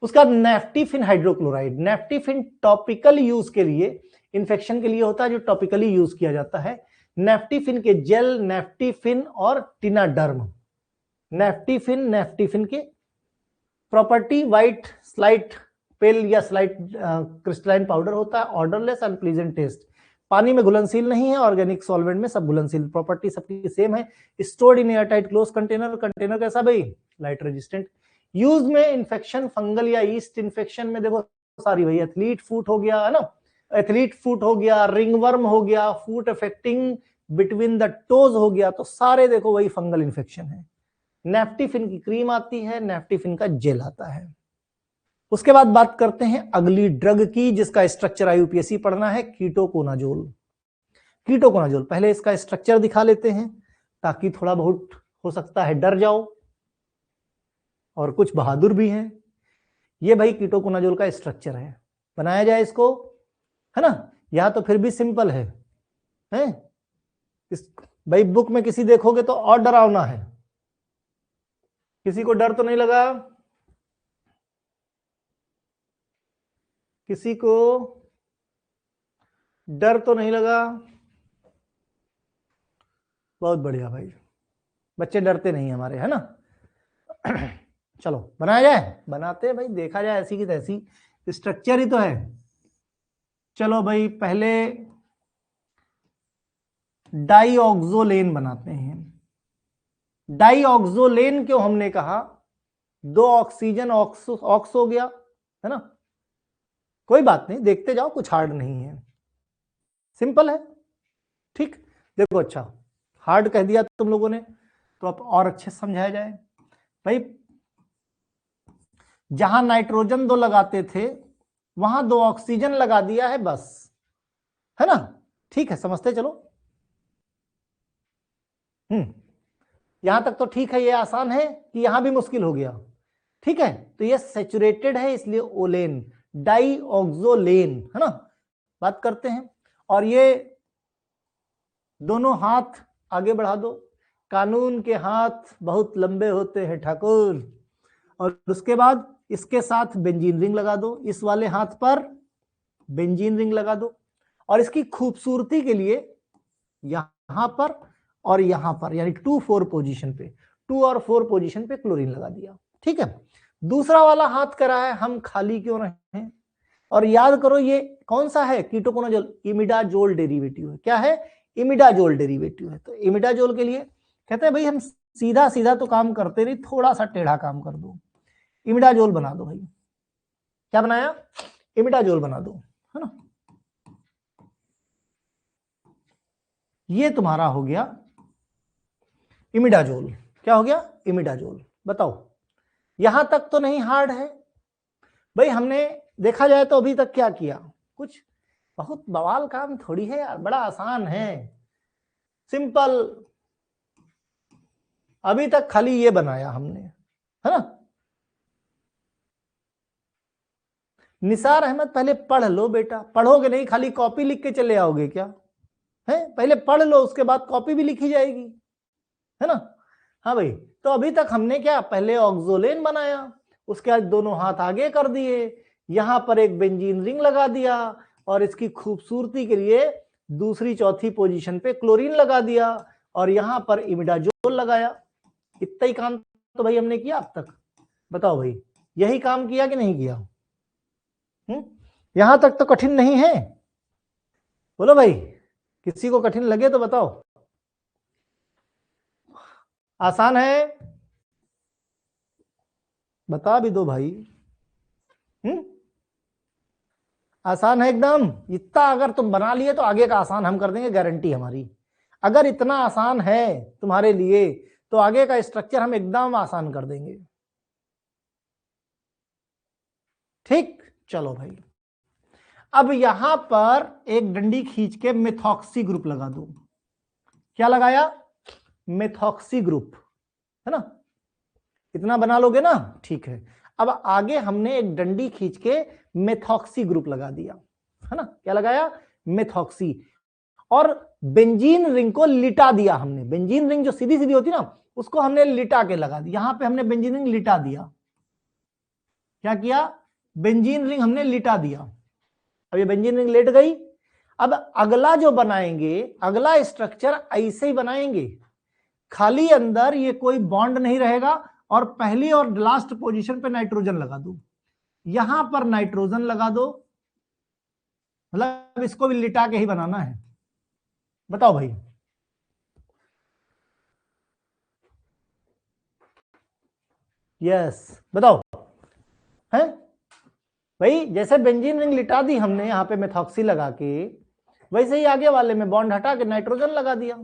उसका naftifine hydrochloride, naftifine topical use के लिए, इन्फेक्शन के लिए होता है, जो टॉपिकली यूज किया जाता है। नेफ्टिफिन के जेल, नेफ्टिफिन और टिनाडर्म। नेफ्टिफिन के प्रॉपर्टी, व्हाइट स्लाइट पेल या स्लाइट क्रिस्टलाइन पाउडर होता है, ऑर्डरलेस, अनप्लीजेंट टेस्ट, पानी में घुलनशील नहीं है, ऑर्गेनिक सॉल्वेंट में सब घुलनशील, प्रॉपर्टी सबकी सेम है। Stored in airtight close container, container कैसा भाई, लाइट रेजिस्टेंट। यूज में इन्फेक्शन, फंगल या ईस्ट इन्फेक्शन में देखो सारी भाई, एथलीट फुट हो गया, है ना, एथलीट फुट हो गया, रिंगवर्म हो गया, foot affecting between the toes हो गया, तो सारे देखो वही फंगल इन्फेक्शन है। नेफ्टिफिन की क्रीम आती है, नेफ्टिफिन का जेल आता है। उसके बाद बात करते हैं अगली ड्रग की, जिसका स्ट्रक्चर आईयूपीएसी पढ़ना है, कीटोकोनाजोल। कीटोकोनाजोल, पहले इसका स्ट्रक्चर दिखा लेते हैं ताकि थोड़ा बहुत हो सकता है डर जाओ और कुछ बहादुर भी हैं। ये भाई कीटोकोनाजोल का स्ट्रक्चर है, बनाया जाए इसको, है ना, यहां तो फिर भी सिंपल है? भाई बुक में किसी देखोगे तो और डरावना है। किसी को डर तो नहीं लगा? किसी को डर तो नहीं लगा? बहुत बढ़िया भाई, बच्चे डरते नहीं हमारे, है ना। चलो बनाया जाए, बनाते हैं भाई, देखा जाए ऐसी की तैसी, स्ट्रक्चर ही तो है। चलो भाई पहले डाईऑक्सोलेन बनाते हैं। डाईऑक्सोलेन क्यों हमने कहा? 2 ऑक्सीजन ऑक्स हो गया, है ना। कोई बात नहीं, देखते जाओ, कुछ हार्ड नहीं है, सिंपल है। ठीक, देखो अच्छा हार्ड कह दिया तुम लोगों ने, तो अब और अच्छे से समझाया जाए। भाई जहां नाइट्रोजन 2 लगाते थे वहां 2 ऑक्सीजन लगा दिया है बस, है ना। ठीक है, समझते चलो। यहां तक तो ठीक है, ये आसान है कि यहां भी मुश्किल हो गया। ठीक है, तो ये सैचुरेटेड है इसलिए ओलेन, डाईऑक्सोलेन, है ना। बात करते हैं, और ये दोनों हाथ आगे बढ़ा दो। कानून के हाथ बहुत लंबे होते हैं ठाकुर। और उसके बाद इसके साथ बेंजीन रिंग लगा दो, इस वाले हाथ पर बेंजीन रिंग लगा दो, और इसकी खूबसूरती के लिए यहां पर और यहां पर, यानी 2-4 पोजीशन पे, 2 और 4 पोजीशन पे क्लोरीन लगा दिया। ठीक है, दूसरा वाला हाथ करा है, हम खाली क्यों रहे? और याद करो ये कौन सा है? कीटोकोनाजोल, इमिडाजोल डेरिवेटिव है। क्या है? इमिडाजोल डेरिवेटिव है। तो इमिडाजोल के लिए कहते हैं भाई हम सीधा सीधा तो काम करते नहीं, थोड़ा सा टेढ़ा काम कर दो, इमिडाजोल बना दो भाई। क्या बनाया? इमिडाजोल बना दो, है ना। ये तुम्हारा हो गया इमिडाजोल। क्या हो गया? इमिडाजोल। बताओ यहां तक तो नहीं हार्ड है भाई। हमने देखा जाए तो अभी तक क्या किया? कुछ बहुत बवाल काम थोड़ी है यार, बड़ा आसान है, सिंपल। अभी तक खाली ये बनाया हमने, है ना। निसार अहमद पहले पढ़ लो बेटा, पढ़ोगे नहीं खाली कॉपी लिख के चले आओगे क्या? है, पहले पढ़ लो, उसके बाद कॉपी भी लिखी जाएगी, है ना। हाँ भाई, तो अभी तक हमने क्या, पहले ऑक्सोलेन बनाया, उसके बाद दोनों हाथ आगे कर दिए, यहां पर एक बेंजीन रिंग लगा दिया, और इसकी खूबसूरती के लिए दूसरी चौथी पोजीशन पे क्लोरीन लगा दिया, और यहां पर इमिडाजोल लगाया। इतना ही काम तो भाई हमने किया अब तक। बताओ भाई, यही काम किया कि नहीं किया? यहां तक तो कठिन नहीं है? बोलो भाई, किसी को कठिन लगे तो बताओ। आसान है? बता भी दो भाई। आसान है एकदम। इतना अगर तुम बना लिए तो आगे का आसान हम कर देंगे, गारंटी हमारी। अगर इतना आसान है तुम्हारे लिए तो आगे का स्ट्रक्चर हम एकदम आसान कर देंगे। ठीक, चलो भाई, अब यहां पर एक डंडी खींच के मेथॉक्सी ग्रुप लगा दो। क्या लगाया? मेथॉक्सी ग्रुप, है ना। इतना बना लोगे ना? ठीक है, अब आगे हमने एक डंडी खींच के मेथॉक्सी ग्रुप लगा दिया, है ना। क्या लगाया? मेथॉक्सी। और बेंजीन रिंग को लिटा दिया हमने। बेंजीन रिंग जो सीधी सीधी होती ना, उसको हमने लिटा के लगा दी। यहां पे हमने बेंजीन रिंग लिटा दिया। क्या किया? बेंजीन रिंग हमने लिटा दिया। अब ये बेंजीन रिंग लेट गई। अब अगला जो बनाएंगे, अगला स्ट्रक्चर ऐसे ही बनाएंगे, खाली अंदर ये कोई बॉन्ड नहीं रहेगा, और पहली और लास्ट पोजीशन पे नाइट्रोजन लगा दो, यहां पर नाइट्रोजन लगा दो। मतलब इसको भी लिटा के ही बनाना है। बताओ भाई, यस बताओ, है भाई। जैसे बेंजीन रिंग लिटा दी हमने यहां पे मेथॉक्सी लगा के, वैसे ही आगे वाले में बॉन्ड हटा के नाइट्रोजन लगा दिया।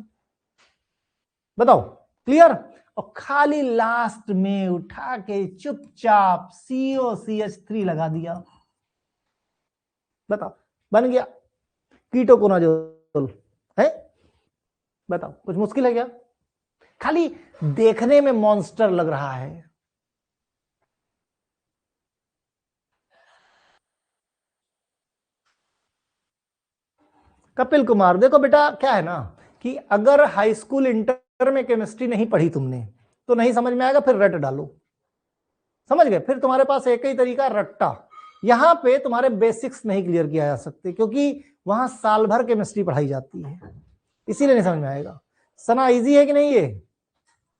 बताओ, क्लियर? और खाली लास्ट में उठा के चुपचाप COCH3 लगा दिया। बताओ, बन गया कीटोकोनाजोल, है। बताओ, कुछ मुश्किल है क्या? खाली देखने में मॉन्स्टर लग रहा है। कपिल कुमार, देखो बेटा क्या है ना, कि अगर हाई स्कूल इंटर में केमिस्ट्री नहीं पढ़ी तुमने तो नहीं समझ में आएगा, फिर रट डालो, समझ गए? फिर तुम्हारे पास एक ही तरीका, रट्टा। यहां पे तुम्हारे बेसिक्स नहीं क्लियर किया जा सकते क्योंकि वहां साल भर केमिस्ट्री पढ़ाई जाती है, इसीलिए नहीं समझ में आएगा। सना इजी है कि नहीं ये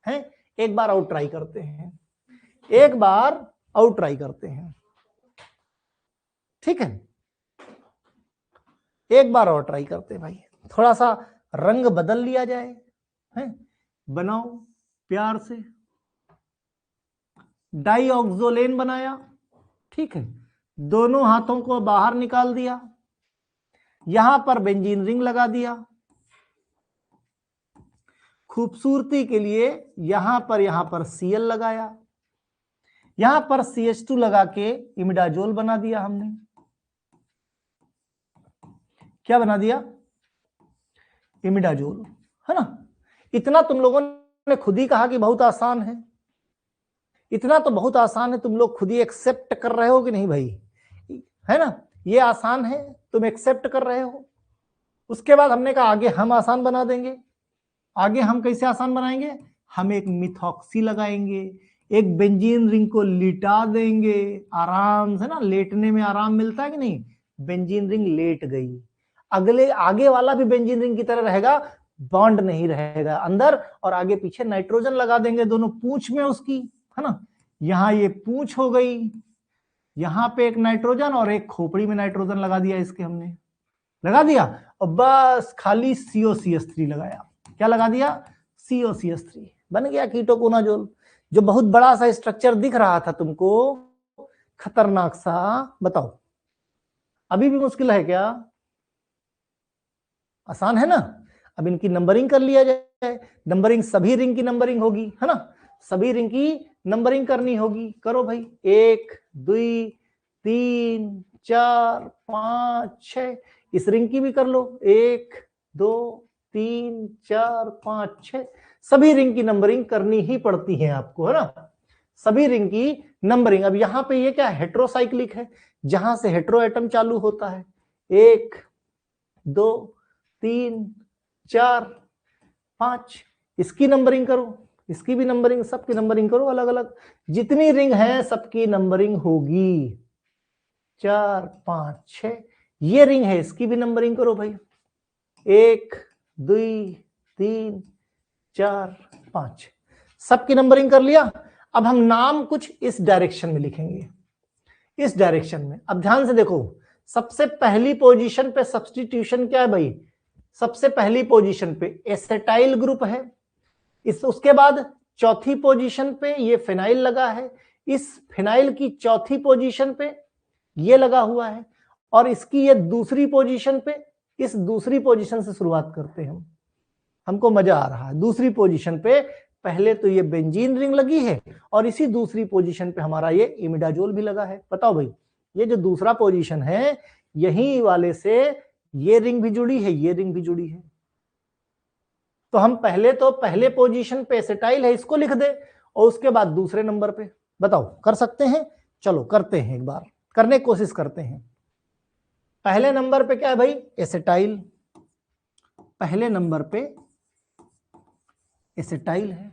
है? एक बार और ट्राई करते हैं, एक बार और ट्राई करते हैं, ठीक है? एक बार और ट्राई करते हैं भाई, थोड़ा सा रंग बदल लिया जाए, है? बनाओ प्यार से। डाइऑक्सोलेन बनाया, ठीक है, दोनों हाथों को बाहर निकाल दिया, यहां पर बेंजीन रिंग लगा दिया, खूबसूरती के लिए यहां पर Cl लगाया, यहां पर CH2 लगा के इमिडाजोल बना दिया हमने। क्या बना दिया? इमिडाजोल, है ना? इतना तुम लोगों ने खुद ही कहा कि बहुत आसान है, इतना तो बहुत आसान है, तुम लोग खुद ही एक्सेप्ट कर रहे हो कि नहीं भाई? है ना? ये आसान है, तुम एक्सेप्ट कर रहे हो। उसके बाद हमने कहा आगे हम आसान बना देंगे। आगे हम कैसे आसान बनाएंगे? हम एक मिथॉक्सी लगाएंगे, एक बेंजीन रिंग को लिटा देंगे आराम से, ना लेटने में आराम मिलता है कि नहीं? बेंजीन रिंग लेट गई, अगले आगे वाला भी बेंजीन रिंग की तरह रहेगा, बॉन्ड नहीं रहेगा अंदर, और आगे पीछे नाइट्रोजन लगा देंगे दोनों पूंछ में उसकी, है ना? यहां ये पूंछ हो गई, यहां पे एक नाइट्रोजन और एक खोपड़ी में नाइट्रोजन लगा दिया, इसके हमने लगा दिया, और बस खाली COCH3 लगाया। क्या लगा दिया? COCH3 बन गया कीटोकोनाजोल। जो बहुत बड़ा सा स्ट्रक्चर दिख रहा था तुमको, खतरनाक सा, बताओ अभी भी मुश्किल है क्या? आसान है ना? अब इनकी नंबरिंग कर लिया जाए, नंबरिंग सभी रिंग की नंबरिंग होगी, है ना? सभी रिंग की नंबरिंग करनी होगी, करो भाई। 1 2 3 4 5 6, इस रिंग की भी कर लो, 1 2 3 4 5 6, सभी रिंग की नंबरिंग करनी ही पड़ती है आपको, है ना? सभी रिंग की नंबरिंग। अब यहां पे ये क्या हेट्रोसाइक्लिक है, जहां से हेट्रो एटम चालू होता है, 1 2 3 4 5, इसकी नंबरिंग करो, इसकी भी नंबरिंग, सबकी नंबरिंग करो अलग अलग, जितनी रिंग है सबकी नंबरिंग होगी। 4 5 6, ये रिंग है, इसकी भी नंबरिंग करो भाई, 1 2 3 4 5, सबकी नंबरिंग कर लिया। अब हम नाम कुछ इस डायरेक्शन में लिखेंगे, इस डायरेक्शन में। अब ध्यान से देखो, सबसे पहली पोजीशन पे सब्स्टिट्यूशन क्या है भाई? सबसे पहली पोजीशन पे एसेटाइल ग्रुप है, उसके बाद चौथी पोजीशन पे ये फिनाइल लगा है, इस फिनाइल की चौथी पोजीशन पे ये लगा हुआ है, और इसकी ये दूसरी पोजीशन पे, इस दूसरी पोजीशन से शुरुआत करते हैं हम, हमको मजा आ रहा है। दूसरी पोजीशन पे पहले तो ये बेंजीन रिंग लगी है, और इसी दूसरी पोजीशन पे हमारा ये इमिडाजोल भी लगा है। बताओ भाई, ये जो दूसरा पोजीशन है, यही वाले से ये रिंग भी जुड़ी है, ये रिंग भी जुड़ी है। तो हम पहले तो पहले पोजीशन पे एसिटाइल है, इसको लिख दे, और उसके बाद दूसरे नंबर पे। बताओ कर सकते हैं? चलो करते हैं, एक बार करने की कोशिश करते हैं। पहले नंबर पे क्या है भाई? एसिटाइल, पहले नंबर पे एसिटाइल है।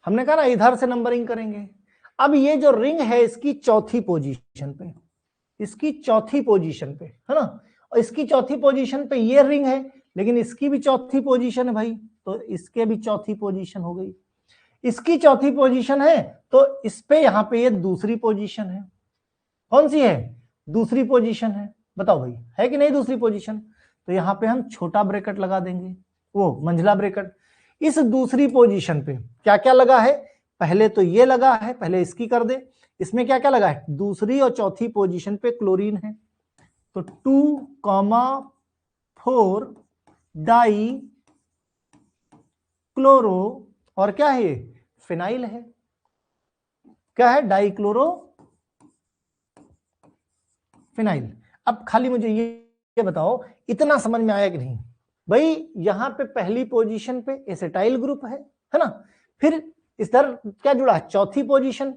हमने कहा ना इधर से नंबरिंग करेंगे। अब ये जो रिंग है इसकी चौथी पोजीशन पे, इसकी चौथी पोजीशन पे, है ना? और इसकी चौथी पोजीशन पे ये रिंग है, लेकिन इसकी भी चौथी पोजीशन है भाई, तो इसके भी चौथी पोजीशन हो गई। इसकी चौथी पोजीशन है, तो इस पे यहां पे ये दूसरी पोजीशन है। कौन सी है? दूसरी पोजीशन है। बताओ भाई है कि नहीं दूसरी पोजीशन? तो यहां पे हम छोटा ब्रैकेट लगा देंगे, वो मंझला ब्रैकेट। इस दूसरी पोजीशन पे क्या क्या लगा है? पहले तो ये लगा है, पहले इसकी कर दे। इसमें क्या क्या लगा है? दूसरी और चौथी पोजीशन पे क्लोरीन है, तो 2,4 डाई क्लोरो, और क्या है ये? फिनाइल है। क्या है? Dichloro phenyl. अब खाली मुझे ये बताओ, इतना समझ में आया कि नहीं भाई? यहां पे पहली पोजीशन पे एसिटाइल ग्रुप है ना? फिर इधर क्या जुड़ा है? चौथी पोजीशन,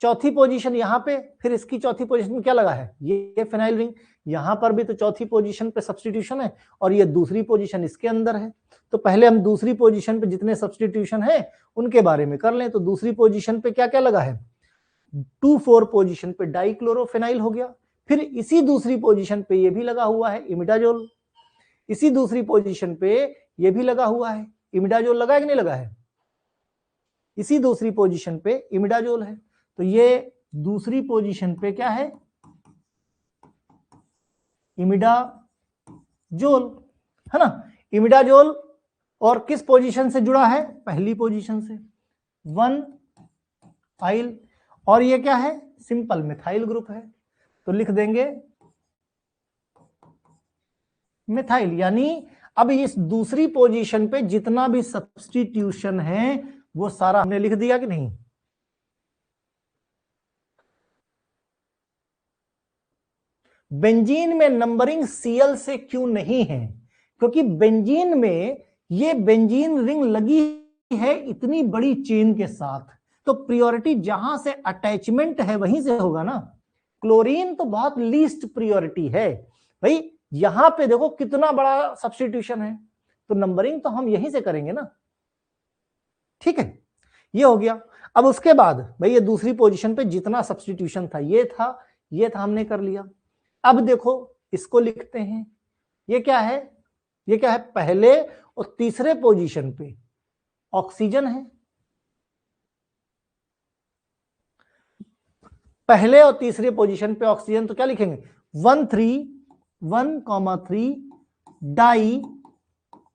चौथी पोजीशन यहाँ पे, फिर इसकी चौथी पोजीशन में क्या लगा है, ये फिनाइल रिंग, यहाँ पर भी तो चौथी पोजीशन पे सब्स्टिट्यूशन है, और ये दूसरी पोजीशन इसके अंदर है। तो पहले हम दूसरी पोजीशन पे जितने सब्स्टिट्यूशन है उनके बारे में कर लें। तो दूसरी पोजीशन पे क्या क्या लगा है, 2,4 पोजीशन पे डाइक्लोरोफेनाइल हो गया। फिर इसी दूसरी पोजीशन पे ये भी लगा हुआ है इमिडाजोल, इसी दूसरी पोजीशन पे ये भी लगा हुआ है इमिडाजोल, लगा है कि नहीं लगा है, इसी दूसरी पोजीशन पे इमिडाजोल है। तो ये दूसरी पोजीशन पे क्या है, इमिडाजोल, है ना। इमिडाजोल और किस पोजीशन से जुड़ा है, पहली पोजीशन से, 1 आइल, और ये क्या है, सिंपल मिथाइल ग्रुप है। तो लिख देंगे मिथाइल, यानी अब इस दूसरी पोजीशन पे जितना भी सब्स्टिट्यूशन है वो सारा हमने लिख दिया कि नहीं। बेंजीन में नंबरिंग Cl से क्यों नहीं है, क्योंकि बेंजीन में ये बेंजीन रिंग लगी है इतनी बड़ी चेन के साथ, तो प्रायोरिटी जहां से अटैचमेंट है वहीं से होगा ना। क्लोरीन तो बहुत लीस्ट प्रायोरिटी है भाई, यहां पे देखो कितना बड़ा सब्स्टिट्यूशन है, तो नंबरिंग तो हम यहीं से करेंगे ना। ठीक है, ये हो गया। अब उसके बाद भाई ये दूसरी पोजीशन पे जितना सब्स्टिट्यूशन था, ये था हमने कर लिया। अब देखो इसको लिखते हैं, ये क्या है, ये क्या है, पहले और तीसरे पोजीशन पे ऑक्सीजन है, पहले और तीसरे पोजीशन पे ऑक्सीजन, तो क्या लिखेंगे 1,3 di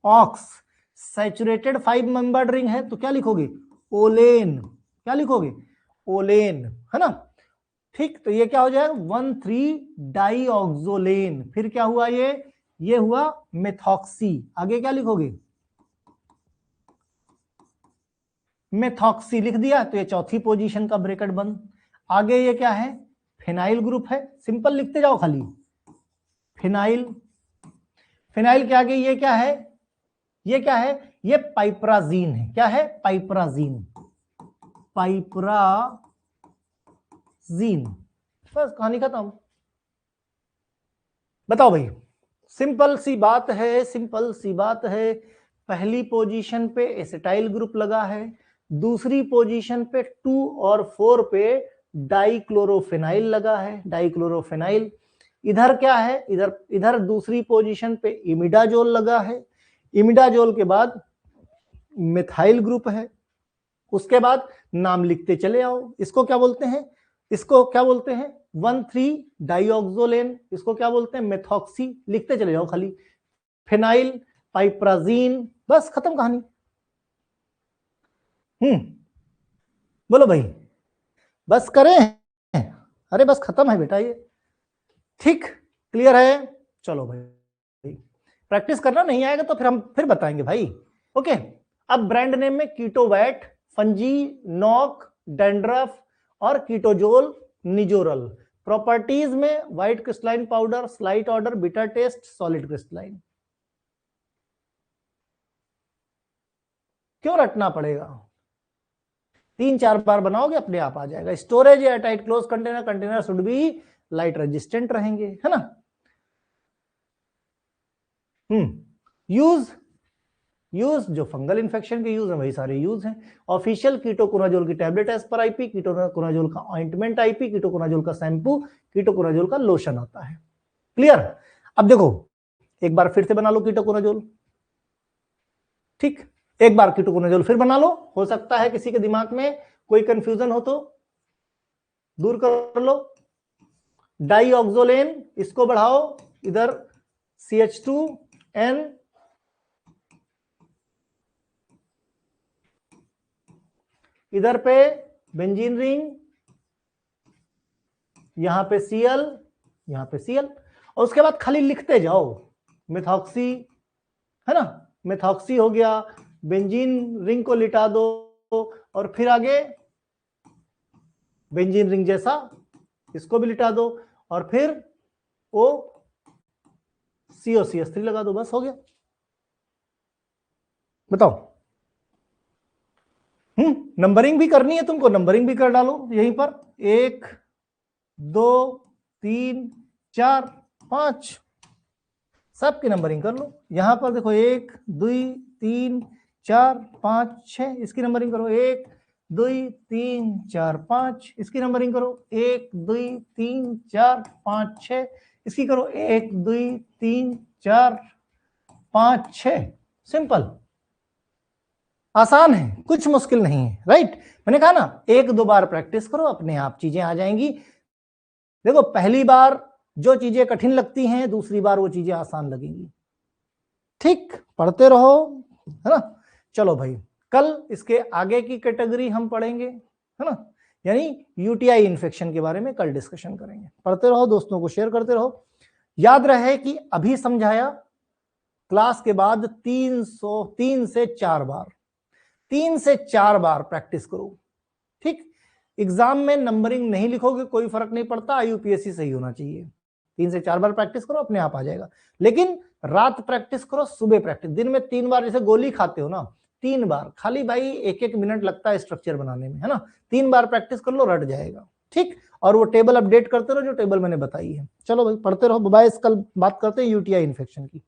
ox, saturated 5 membered ring है, तो क्या लिखोगे ओलेन, क्या लिखोगे ओलेन, है ना। ठीक, तो ये क्या हो जाएगा 1,3 डाई ऑक्सोलेन, फिर क्या हुआ, ये हुआ मेथॉक्सी, आगे क्या लिखोगे मेथॉक्सी लिख दिया, तो ये चौथी पोजीशन का ब्रैकेट बंद। आगे ये क्या है, फिनाइल ग्रुप है, सिंपल लिखते जाओ खाली, फिनाइल, फिनाइल के आगे ये क्या है, ये क्या है, ये पाइपराजीन है, क्या है पाइपराजीन, पाइपराजीन, बस कहानी खत्म। बताओ भाई, सिंपल सी बात है, सिंपल सी बात है। पहली पोजीशन पे एसिटाइल ग्रुप लगा है, दूसरी पोजीशन पे 2 और 4 पे डाइक्लोरोफेनाइल लगा है, डाइक्लोरोफेनाइल। इधर क्या है, इधर दूसरी पोजीशन पे इमिडाजोल लगा है, इमिडाजोल के बाद मिथाइल ग्रुप है। उसके बाद नाम लिखते चले आओ, इसको क्या बोलते हैं, इसको क्या बोलते हैं 1,3 डाइऑक्सोलेन, इसको क्या बोलते हैं मेथॉक्सी, लिखते चले जाओ खाली, फिनाइल, पाइपराजीन, बस खत्म कहानी। बोलो भाई, बस करें, अरे बस खत्म है बेटा ये, ठीक, क्लियर है। चलो भाई प्रैक्टिस करना, नहीं आएगा तो फिर हम फिर बताएंगे भाई, ओके। अब ब्रांड नेम में कीटोवैट, फंजी, नॉक, डैंड्रफ और कीटोजोल निजोरल। प्रॉपर्टीज में white crystalline powder, slight order, bitter taste, solid crystalline. क्यों रटना पड़ेगा, 3-4 बार बनाओगे अपने आप आ जाएगा। स्टोरेज या tight close container, container should be light resistant रहेंगे, है ना। यूज जो फंगल इन्फेक्शन के यूज है वही सारे यूज हैं। ऑफिशियल कीटोकोनाजोल की tablet as per IP, ketoconazole का ऑइंटमेंट आईपी, कीटोकोनाजोल का शैम्पू, कीटोकोनाजोल का लोशन आता है, क्लियर। अब देखो एक बार फिर से बना लो कीटोकोनाजोल, ठीक, एक बार कीटोकोनाजोल फिर बना लो, हो सकता है किसी के दिमाग में कोई कंफ्यूजन हो तो दूर कर लो। डाइऑक्सोलेन, इसको बढ़ाओ, इधर CH2N, इधर पे बेंजीन रिंग, यहां पे Cl, यहां पे Cl, और उसके बाद खाली लिखते जाओ मिथॉक्सी, है ना, मिथॉक्सी हो गया, बेंजीन रिंग को लिटा दो, और फिर आगे बेंजीन रिंग जैसा इसको भी लिटा दो, और फिर ओ COCH3 लगा दो, बस हो गया। बताओ नंबरिंग भी करनी है तुमको, नंबरिंग भी कर डालो यहीं पर, 1 2 3 4 5 सबकी नंबरिंग कर लो। यहां पर देखो 1 2 3 4 5 6, इसकी नंबरिंग करो 1 2 3 4 5, इसकी नंबरिंग करो 1 2 3 4 5 6, इसकी करो 1 2 3 4 5 6। सिंपल, आसान है, कुछ मुश्किल नहीं है, राइट। मैंने कहा ना 1-2 बार प्रैक्टिस करो, अपने आप चीजें आ जाएंगी। देखो पहली बार जो चीजें कठिन लगती हैं, दूसरी बार वो चीजें आसान लगेंगी। ठीक, पढ़ते रहो, है ना। चलो भाई, कल इसके आगे की कैटेगरी हम पढ़ेंगे, है ना, यानी यूटीआई इन्फेक्शन के बारे में कल डिस्कशन करेंगे। पढ़ते रहो, दोस्तों को शेयर करते रहो। याद रहे कि अभी समझाया, क्लास के बाद 3 से 4 बार 3 से 4 बार प्रैक्टिस करो। ठीक, एग्जाम में नंबरिंग नहीं लिखोगे कोई फर्क नहीं पड़ता, आईयूपीएससी सही होना चाहिए। 3 से 4 बार प्रैक्टिस करो, अपने आप आ जाएगा। लेकिन रात प्रैक्टिस करो, सुबह प्रैक्टिस, दिन में 3 बार, जैसे गोली खाते हो ना 3 बार, खाली भाई 1-1 मिनट लगता है स्ट्रक्चर बनाने में, है ना। 3 बार प्रैक्टिस कर लो, रट जाएगा। ठीक, और वो टेबल अपडेट करते रहो जो टेबल मैंने बताई है। चलो भाई पढ़ते रहो, बाय। कल बात करते हैं यूटीआई इन्फेक्शन की।